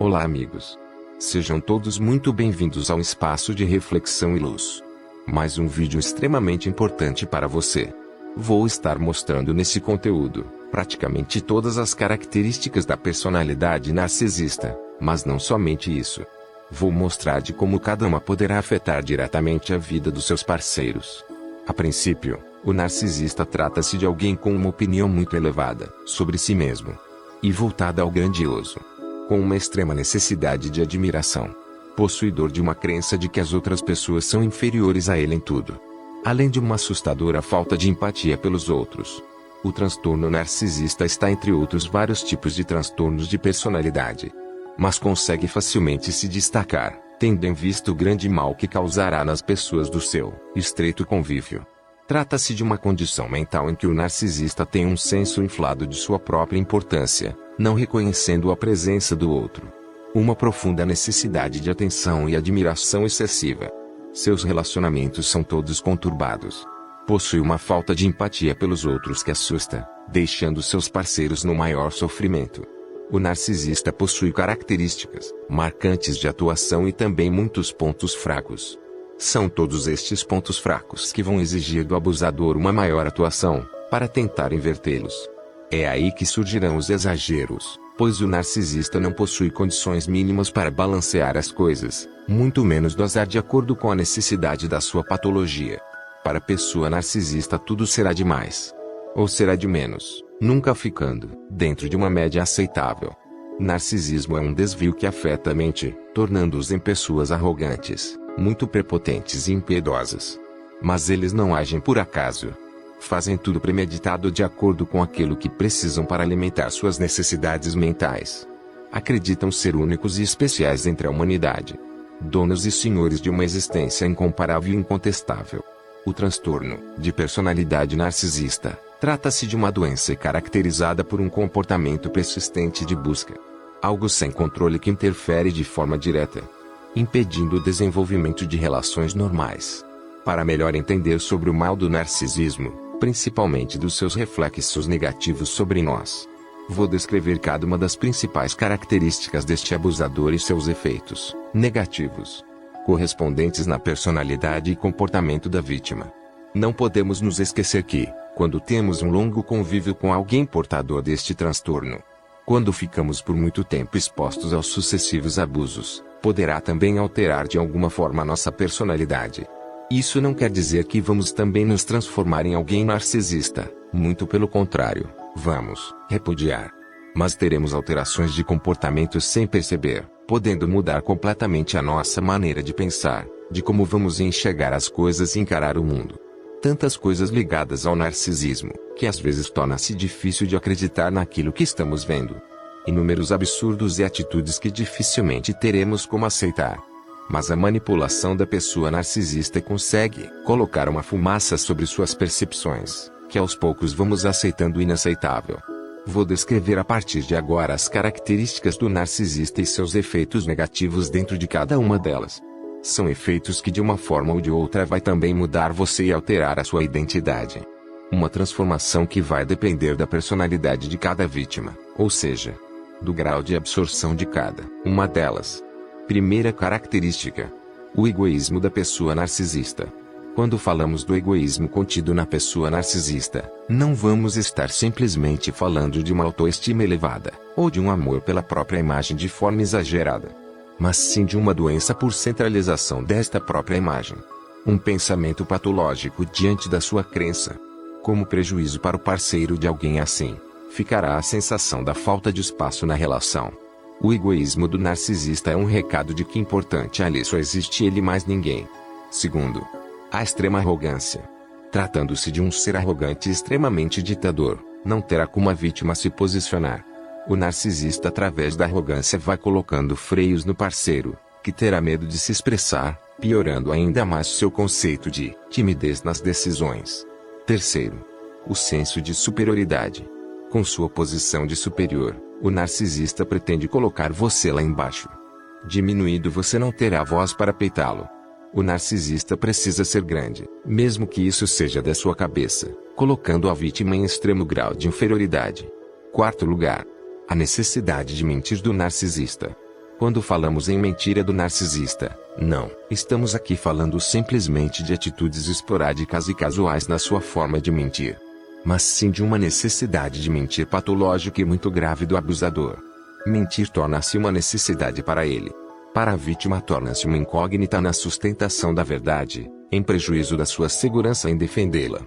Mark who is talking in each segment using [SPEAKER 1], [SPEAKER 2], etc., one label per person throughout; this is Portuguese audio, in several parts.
[SPEAKER 1] Olá amigos. Sejam todos muito bem-vindos ao espaço de reflexão e luz. Mais um vídeo extremamente importante para você. Vou estar mostrando nesse conteúdo, praticamente todas as características da personalidade narcisista, mas não somente isso. Vou mostrar de como cada uma poderá afetar diretamente a vida dos seus parceiros. A princípio, o narcisista trata-se de alguém com uma opinião muito elevada sobre si mesmo e voltada ao grandioso, com uma extrema necessidade de admiração, possuidor de uma crença de que as outras pessoas são inferiores a ele em tudo, além de uma assustadora falta de empatia pelos outros. O transtorno narcisista está entre outros vários tipos de transtornos de personalidade, mas consegue facilmente se destacar, tendo em vista o grande mal que causará nas pessoas do seu estreito convívio. Trata-se de uma condição mental em que o narcisista tem um senso inflado de sua própria importância, não reconhecendo a presença do outro. Uma profunda necessidade de atenção e admiração excessiva. Seus relacionamentos são todos conturbados. Possui uma falta de empatia pelos outros que assusta, deixando seus parceiros no maior sofrimento. O narcisista possui características marcantes de atuação e também muitos pontos fracos. São todos estes pontos fracos que vão exigir do abusador uma maior atuação, para tentar invertê-los. É aí que surgirão os exageros, pois o narcisista não possui condições mínimas para balancear as coisas, muito menos dosar de acordo com a necessidade da sua patologia. Para a pessoa narcisista tudo será demais, ou será de menos, nunca ficando dentro de uma média aceitável. Narcisismo é um desvio que afeta a mente, tornando-os em pessoas arrogantes, muito prepotentes e impiedosas. Mas eles não agem por acaso. Fazem tudo premeditado de acordo com aquilo que precisam para alimentar suas necessidades mentais. Acreditam ser únicos e especiais entre a humanidade, donos e senhores de uma existência incomparável e incontestável. O transtorno de personalidade narcisista trata-se de uma doença caracterizada por um comportamento persistente de busca, algo sem controle que interfere de forma direta, impedindo o desenvolvimento de relações normais. Para melhor entender sobre o mal do narcisismo, principalmente dos seus reflexos negativos sobre nós, vou descrever cada uma das principais características deste abusador e seus efeitos negativos, correspondentes na personalidade e comportamento da vítima. Não podemos nos esquecer que, quando temos um longo convívio com alguém portador deste transtorno, quando ficamos por muito tempo expostos aos sucessivos abusos, poderá também alterar de alguma forma nossa personalidade. Isso não quer dizer que vamos também nos transformar em alguém narcisista, muito pelo contrário, vamos repudiar. Mas teremos alterações de comportamento sem perceber, podendo mudar completamente a nossa maneira de pensar, de como vamos enxergar as coisas e encarar o mundo. Tantas coisas ligadas ao narcisismo, que às vezes torna-se difícil de acreditar naquilo que estamos vendo. Inúmeros absurdos e atitudes que dificilmente teremos como aceitar. Mas a manipulação da pessoa narcisista consegue colocar uma fumaça sobre suas percepções, que aos poucos vamos aceitando o inaceitável. Vou descrever a partir de agora as características do narcisista e seus efeitos negativos dentro de cada uma delas. São efeitos que de uma forma ou de outra vai também mudar você e alterar a sua identidade. Uma transformação que vai depender da personalidade de cada vítima, ou seja, do grau de absorção de cada uma delas. Primeira característica: o egoísmo da pessoa narcisista. Quando falamos do egoísmo contido na pessoa narcisista, não vamos estar simplesmente falando de uma autoestima elevada, ou de um amor pela própria imagem de forma exagerada, mas sim de uma doença por centralização desta própria imagem. Um pensamento patológico diante da sua crença. Como prejuízo para o parceiro de alguém assim, ficará a sensação da falta de espaço na relação. O egoísmo do narcisista é um recado de que importante ali só existe ele e mais ninguém. Segundo, a extrema arrogância. Tratando-se de um ser arrogante e extremamente ditador, não terá como a vítima se posicionar. O narcisista através da arrogância vai colocando freios no parceiro, que terá medo de se expressar, piorando ainda mais seu conceito de timidez nas decisões. Terceiro, o senso de superioridade. Com sua posição de superior, o narcisista pretende colocar você lá embaixo. Diminuído você não terá voz para peitá-lo. O narcisista precisa ser grande, mesmo que isso seja da sua cabeça, colocando a vítima em extremo grau de inferioridade. Quarto lugar, a necessidade de mentir do narcisista. Quando falamos em mentira do narcisista, não estamos aqui falando simplesmente de atitudes esporádicas e casuais na sua forma de mentir, mas sim de uma necessidade de mentir patológica e muito grave do abusador. Mentir torna-se uma necessidade para ele. Para a vítima torna-se uma incógnita na sustentação da verdade, em prejuízo da sua segurança em defendê-la.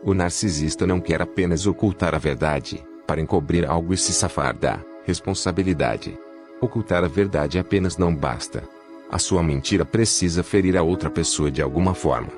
[SPEAKER 1] O narcisista não quer apenas ocultar a verdade, para encobrir algo e se safar da responsabilidade. Ocultar a verdade apenas não basta. A sua mentira precisa ferir a outra pessoa de alguma forma.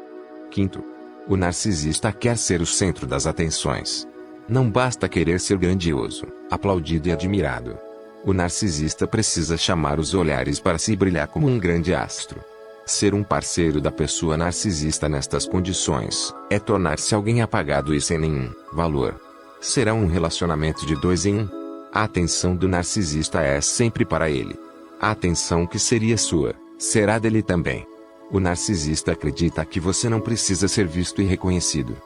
[SPEAKER 1] Quinto, o narcisista quer ser o centro das atenções. Não basta querer ser grandioso, aplaudido e admirado. O narcisista precisa chamar os olhares para si e brilhar como um grande astro. Ser um parceiro da pessoa narcisista nestas condições é tornar-se alguém apagado e sem nenhum valor. Será um relacionamento de 2 em 1. A atenção do narcisista é sempre para ele. A atenção que seria sua, será dele também. O narcisista acredita que você não precisa ser visto e reconhecido.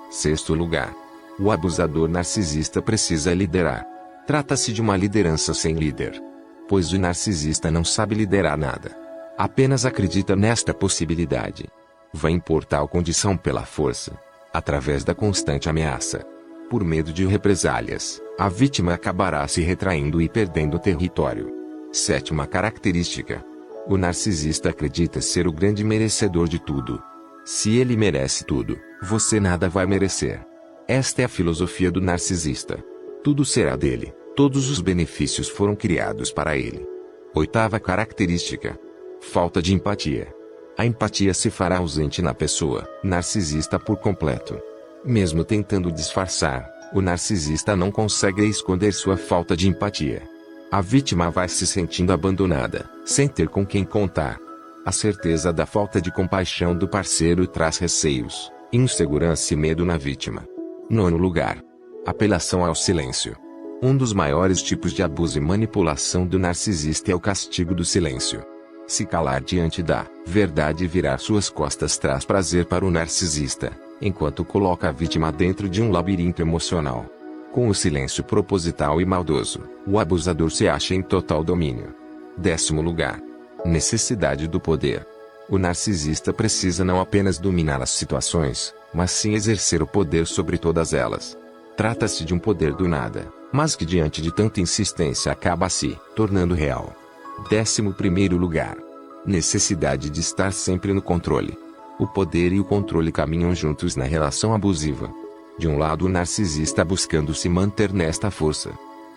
[SPEAKER 1] Sexto lugar. O abusador narcisista precisa liderar. Trata-se de uma liderança sem líder. Pois o narcisista não sabe liderar nada. Apenas acredita nesta possibilidade. Vai impor tal condição pela força. Através da constante ameaça. Por medo de represálias, a vítima acabará se retraindo e perdendo território. Sétima característica. O narcisista acredita ser o grande merecedor de tudo. Se ele merece tudo, você nada vai merecer. Esta é a filosofia do narcisista. Tudo será dele, todos os benefícios foram criados para ele. Oitava característica. Falta de empatia. A empatia se fará ausente na pessoa narcisista por completo. Mesmo tentando disfarçar, o narcisista não consegue esconder sua falta de empatia. A vítima vai se sentindo abandonada, sem ter com quem contar. A certeza da falta de compaixão do parceiro traz receios, insegurança e medo na vítima. Nono lugar. Apelação ao silêncio. Um dos maiores tipos de abuso e manipulação do narcisista é o castigo do silêncio. Se calar diante da verdade e virar suas costas traz prazer para o narcisista, enquanto coloca a vítima dentro de um labirinto emocional. Com o silêncio proposital e maldoso, o abusador se acha em total domínio. 10º lugar. Necessidade do poder. O narcisista precisa não apenas dominar as situações, mas sim exercer o poder sobre todas elas. Trata-se de um poder do nada, mas que diante de tanta insistência acaba se tornando real. 11º lugar. Necessidade de estar sempre no controle. O poder e o controle caminham juntos na relação abusiva. De um lado o narcisista buscando se manter nesta força.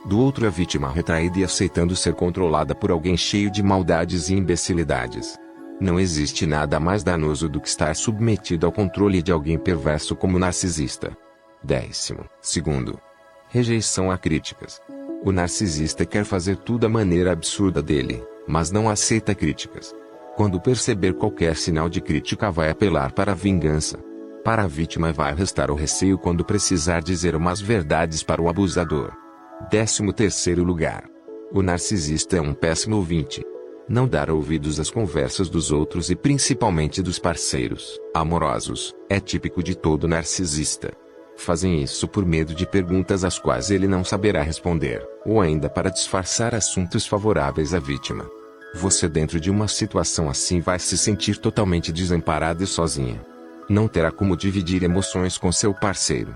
[SPEAKER 1] Do outro a vítima retraída e aceitando ser controlada por alguém cheio de maldades e imbecilidades. Não existe nada mais danoso do que estar submetido ao controle de alguém perverso como o narcisista. 12º. Rejeição a críticas. O narcisista quer fazer tudo à maneira absurda dele, mas não aceita críticas. Quando perceber qualquer sinal de crítica vai apelar para a vingança. Para a vítima vai restar o receio quando precisar dizer umas verdades para o abusador. 13º lugar. O narcisista é um péssimo ouvinte. Não dar ouvidos às conversas dos outros e principalmente dos parceiros amorosos, é típico de todo narcisista. Fazem isso por medo de perguntas às quais ele não saberá responder, ou ainda para disfarçar assuntos favoráveis à vítima. Você dentro de uma situação assim vai se sentir totalmente desamparada e sozinha. Não terá como dividir emoções com seu parceiro.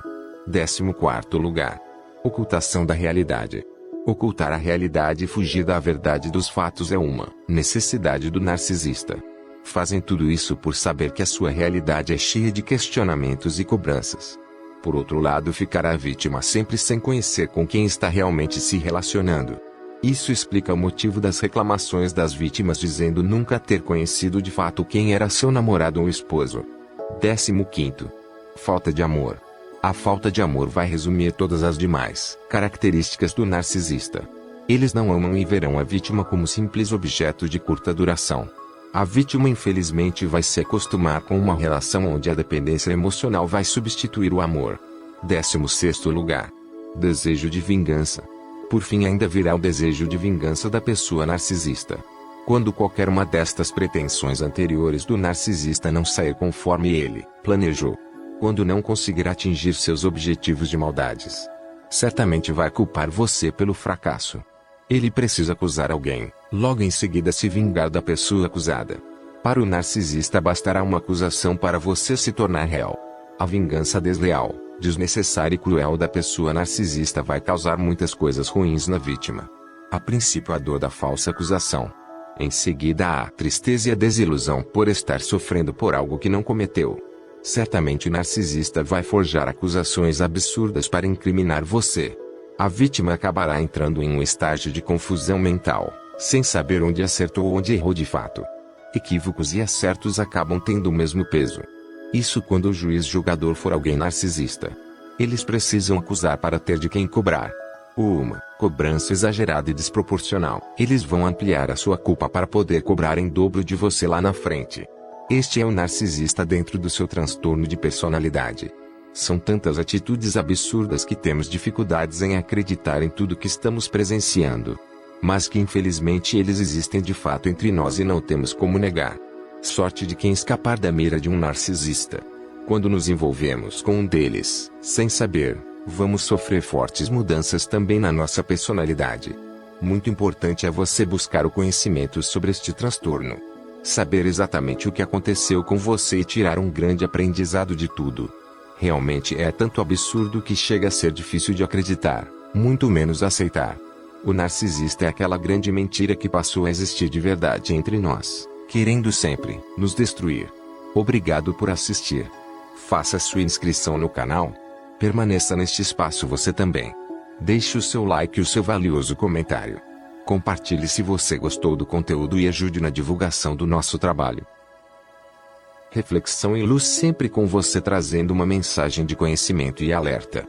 [SPEAKER 1] 14º lugar. Ocultação da realidade. Ocultar a realidade e fugir da verdade dos fatos é uma necessidade do narcisista. Fazem tudo isso por saber que a sua realidade é cheia de questionamentos e cobranças. Por outro lado, ficará a vítima sempre sem conhecer com quem está realmente se relacionando. Isso explica o motivo das reclamações das vítimas dizendo nunca ter conhecido de fato quem era seu namorado ou esposo. 15º. Falta de amor. A falta de amor vai resumir todas as demais características do narcisista. Eles não amam e verão a vítima como simples objeto de curta duração. A vítima infelizmente vai se acostumar com uma relação onde a dependência emocional vai substituir o amor. 16º lugar. Desejo de vingança. Por fim ainda virá o desejo de vingança da pessoa narcisista. Quando qualquer uma destas pretensões anteriores do narcisista não sair conforme ele planejou. Quando não conseguir atingir seus objetivos de maldades. Certamente vai culpar você pelo fracasso. Ele precisa acusar alguém, logo em seguida se vingar da pessoa acusada. Para o narcisista bastará uma acusação para você se tornar réu. A vingança desleal, desnecessária e cruel da pessoa narcisista vai causar muitas coisas ruins na vítima. A princípio a dor da falsa acusação. Em seguida a tristeza e a desilusão por estar sofrendo por algo que não cometeu. Certamente o narcisista vai forjar acusações absurdas para incriminar você. A vítima acabará entrando em um estágio de confusão mental, sem saber onde acertou ou onde errou de fato. Equívocos e acertos acabam tendo o mesmo peso. Isso quando o juiz julgador for alguém narcisista. Eles precisam acusar para ter de quem cobrar. Uma cobrança exagerada e desproporcional. Eles vão ampliar a sua culpa para poder cobrar em dobro de você lá na frente. Este é o narcisista dentro do seu transtorno de personalidade. São tantas atitudes absurdas que temos dificuldades em acreditar em tudo que estamos presenciando. Mas que infelizmente eles existem de fato entre nós e não temos como negar. Sorte de quem escapar da mira de um narcisista. Quando nos envolvemos com um deles, sem saber, vamos sofrer fortes mudanças também na nossa personalidade. Muito importante é você buscar o conhecimento sobre este transtorno. Saber exatamente o que aconteceu com você e tirar um grande aprendizado de tudo. Realmente é tanto absurdo que chega a ser difícil de acreditar, muito menos aceitar. O narcisista é aquela grande mentira que passou a existir de verdade entre nós, querendo sempre nos destruir. Obrigado por assistir. Faça sua inscrição no canal. Permaneça neste espaço você também. Deixe o seu like e o seu valioso comentário. Compartilhe se você gostou do conteúdo e ajude na divulgação do nosso trabalho. Reflexão e luz sempre com você trazendo uma mensagem de conhecimento e alerta.